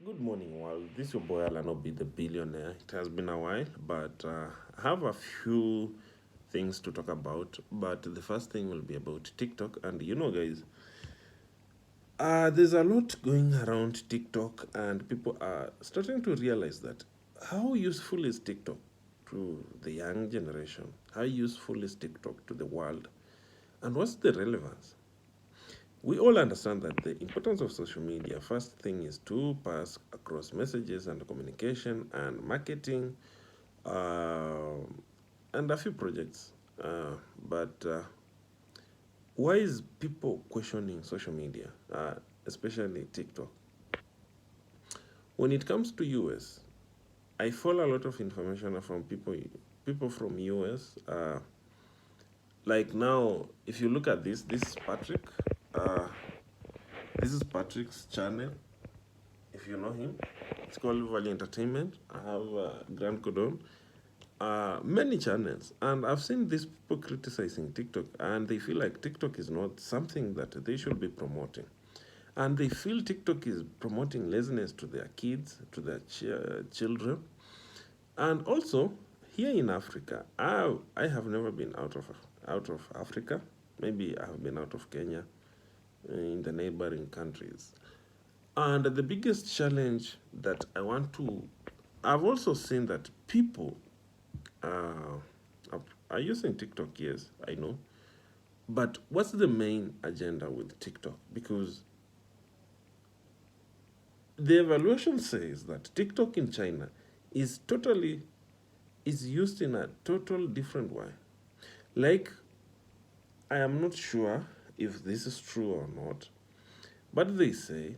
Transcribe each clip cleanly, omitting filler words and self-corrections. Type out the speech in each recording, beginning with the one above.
Good morning, world. This is your boy Alan Obi, the billionaire. It has been a while, but I have a few things to talk about. But the first thing will be about TikTok. And guys, there's a lot going around TikTok, and people are starting to realize that how useful is TikTok to the young generation? How useful is TikTok to the world? And what's the relevance? We all understand that the importance of social media, first thing is to pass across messages and communication and marketing uh, and a few projects. But why is people questioning social media, especially TikTok? When it comes to US, I follow a lot of information from people from US. Like now, if you look at this is Patrick. Uh, this is Patrick's channel. If you know him, it's called Valley Entertainment. I have Grand Codon, many channels, and I've seen these people criticizing TikTok, and they feel like TikTok is not something that they should be promoting, and they feel TikTok is promoting laziness to their kids, to their children, and also here in Africa. I have never been out of Africa. Maybe I have been out of Kenya, in the neighboring countries. And the biggest challenge that I've also seen that people uh, are using TikTok, yes, I know. But what's the main agenda with TikTok? Because the evaluation says that TikTok in China is totally is used in a total different way. Like, I am not sure if this is true or not, but they say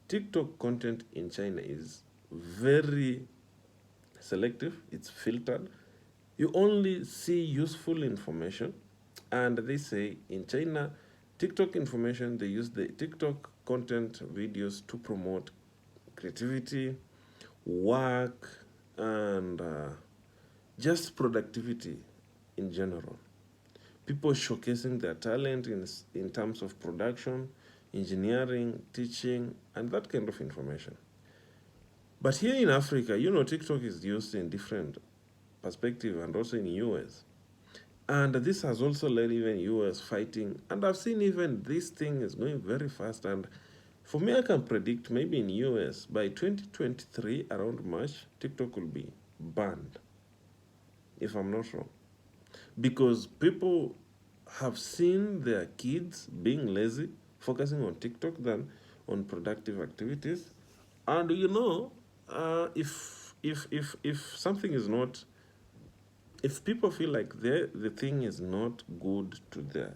TikTok content in China is very selective, it's filtered. You only see useful information. And they say in China, TikTok information, they use the TikTok content videos to promote creativity, work, and just productivity in general. People showcasing their talent in terms of production, engineering, teaching, and that kind of information. But here in Africa, TikTok is used in different perspective and also in US. And this has also led even US fighting. And I've seen even this thing is going very fast. And for me, I can predict maybe in US by 2023, around March, TikTok will be banned, if I'm not wrong. Because people have seen their kids being lazy, focusing on TikTok than on productive activities. And if something is not, if people feel like the thing is not good to their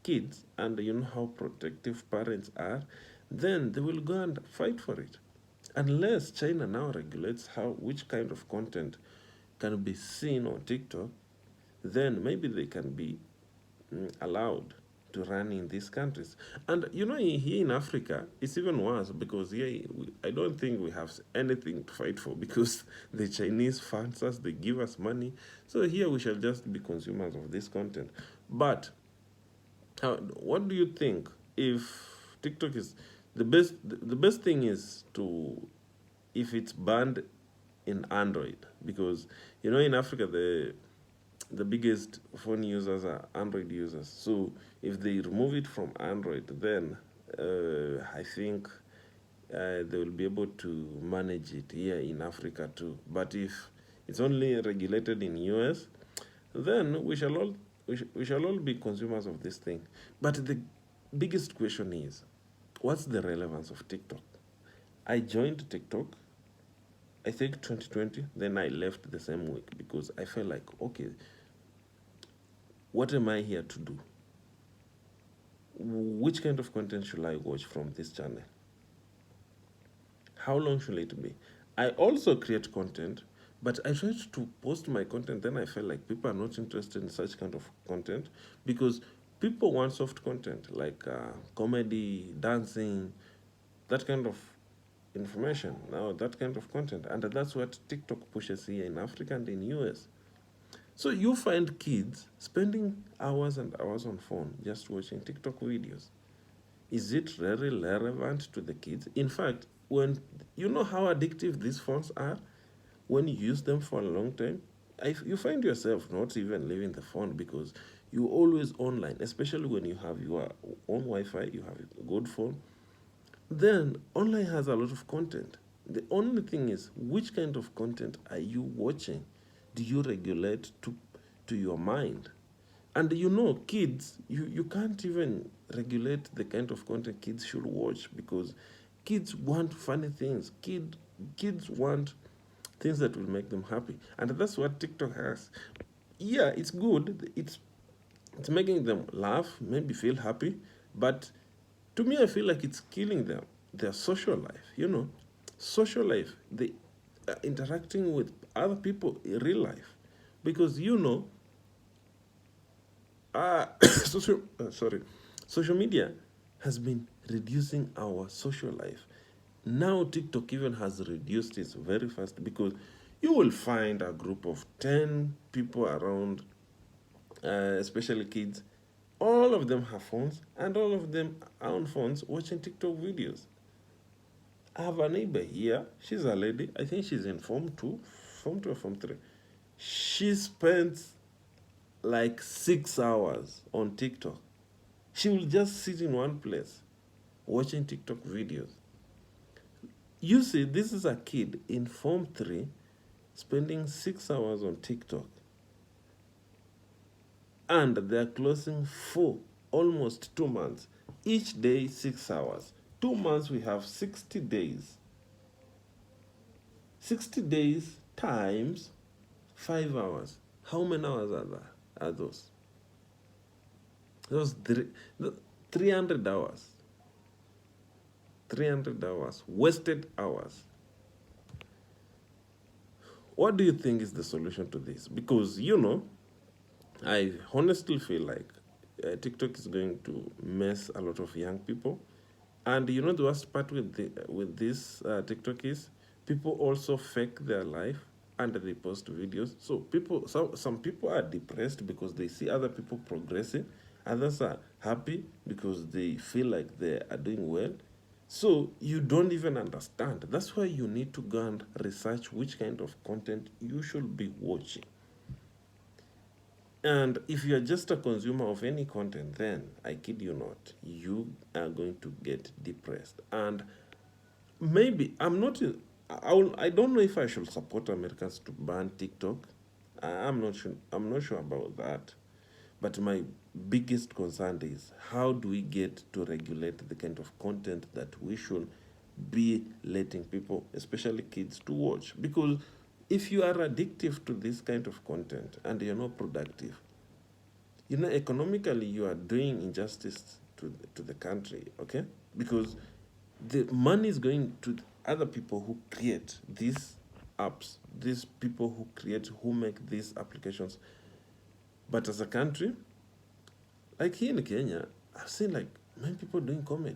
kids, and you know how protective parents are, then they will go and fight for it. Unless China now regulates how which kind of content can be seen on TikTok, then maybe they can be allowed to run in these countries. And here in Africa, it's even worse because here I don't think we have anything to fight for because the Chinese funds us, they give us money. So here we shall just be consumers of this content. But what do you think if TikTok is the best? The best thing is to if it's banned in Android because in Africa the biggest phone users are Android users. So if they remove it from Android, then I think they will be able to manage it here in Africa too. But if it's only regulated in US, then we shall all be consumers of this thing. But the biggest question is, what's the relevance of TikTok? I joined TikTok, I think 2020, then I left the same week because I felt like, okay, what am I here to do? Which kind of content should I watch from this channel? How long should it be? I also create content, but I tried to post my content, then I felt like people are not interested in such kind of content because people want soft content like comedy, dancing, that kind of information, now that kind of content. And that's what TikTok pushes here in Africa and in US. So you find kids spending hours and hours on phone just watching TikTok videos. Is it really relevant to the kids? In fact, when you know how addictive these phones are when you use them for a long time. You find yourself not even leaving the phone because you're always online, especially when you have your own Wi-Fi, you have a good phone. Then online has a lot of content. The only thing is, which kind of content are you watching? Do you regulate to your mind? And you know, kids, you can't even regulate the kind of content kids should watch because kids want funny things. Kids want things that will make them happy. And that's what TikTok has. Yeah, it's good. It's making them laugh, maybe feel happy, but to me I feel like it's killing them their social life, social life, they interacting with other people in real life because social social media has been reducing our social life. Now TikTok even has reduced it very fast because you will find a group of 10 people around, especially kids. All of them have phones and all of them are on phones watching TikTok videos. I have a neighbor here. She's a lady. I think she's in Form 2 or Form 3. She spends like 6 hours on TikTok. She will just sit in one place watching TikTok videos. You see, this is a kid in Form 3 spending 6 hours on TikTok. And they're closing for almost 2 months. Each day, 6 hours. 2 months, we have 60 days. 60 days times 5 hours. How many hours are those? Those 300 hours. 300 hours. Wasted hours. What do you think is the solution to this? Because, I honestly feel like TikTok is going to mess a lot of young people. And the worst part with this TikTok is people also fake their life and they post videos. So some people are depressed because they see other people progressing. Others are happy because they feel like they are doing well. So you don't even understand. That's why you need to go and research which kind of content you should be watching. And if you are just a consumer of any content, then I kid you not, you are going to get depressed. And maybe I'm not. I don't know if I should support Americans to ban TikTok. I'm not sure. I'm not sure about that. But my biggest concern is how do we get to regulate the kind of content that we should be letting people, especially kids, to watch? Because if you are addictive to this kind of content and you're not productive, economically you are doing injustice to the country, okay? Because the money is going to other people who create these apps, these people who make these applications. But as a country, like here in Kenya, I've seen like many people doing comedy.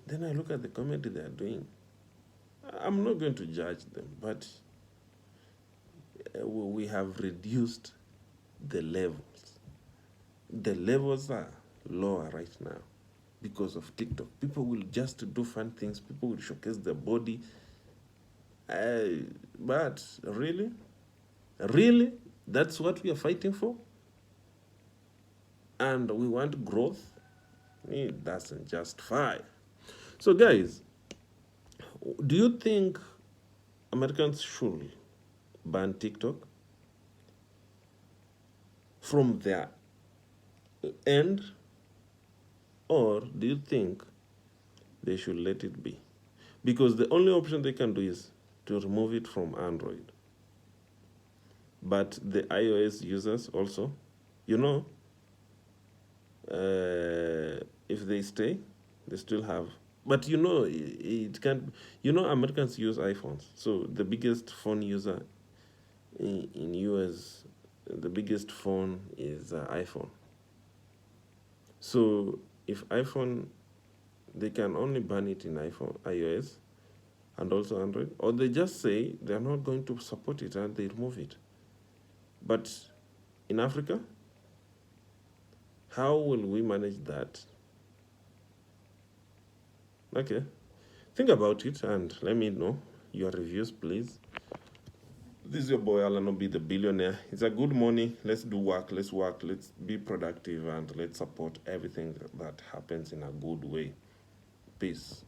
Then I look at the comedy they are doing. I'm not going to judge them, but we have reduced the levels. The levels are lower right now because of TikTok. People will just do fun things. People will showcase their body. But really, that's what we are fighting for? And we want growth? It doesn't justify. So, guys, do you think Americans should ban TikTok from their end, or do you think they should let it be? Because the only option they can do is to remove it from Android. But the iOS users also, if they stay, they still have. But it can't. Americans use iPhones. So the biggest phone user in US, the biggest phone is iPhone. So if iPhone, they can only ban it in iOS, and also Android, or they just say they're not going to support it and they remove it. But in Africa, how will we manage that? Okay. Think about it and let me know your reviews, please. This is your boy Alan Obi, the billionaire. It's a good morning. Let's do work. Let's be productive, and let's support everything that happens in a good way. Peace.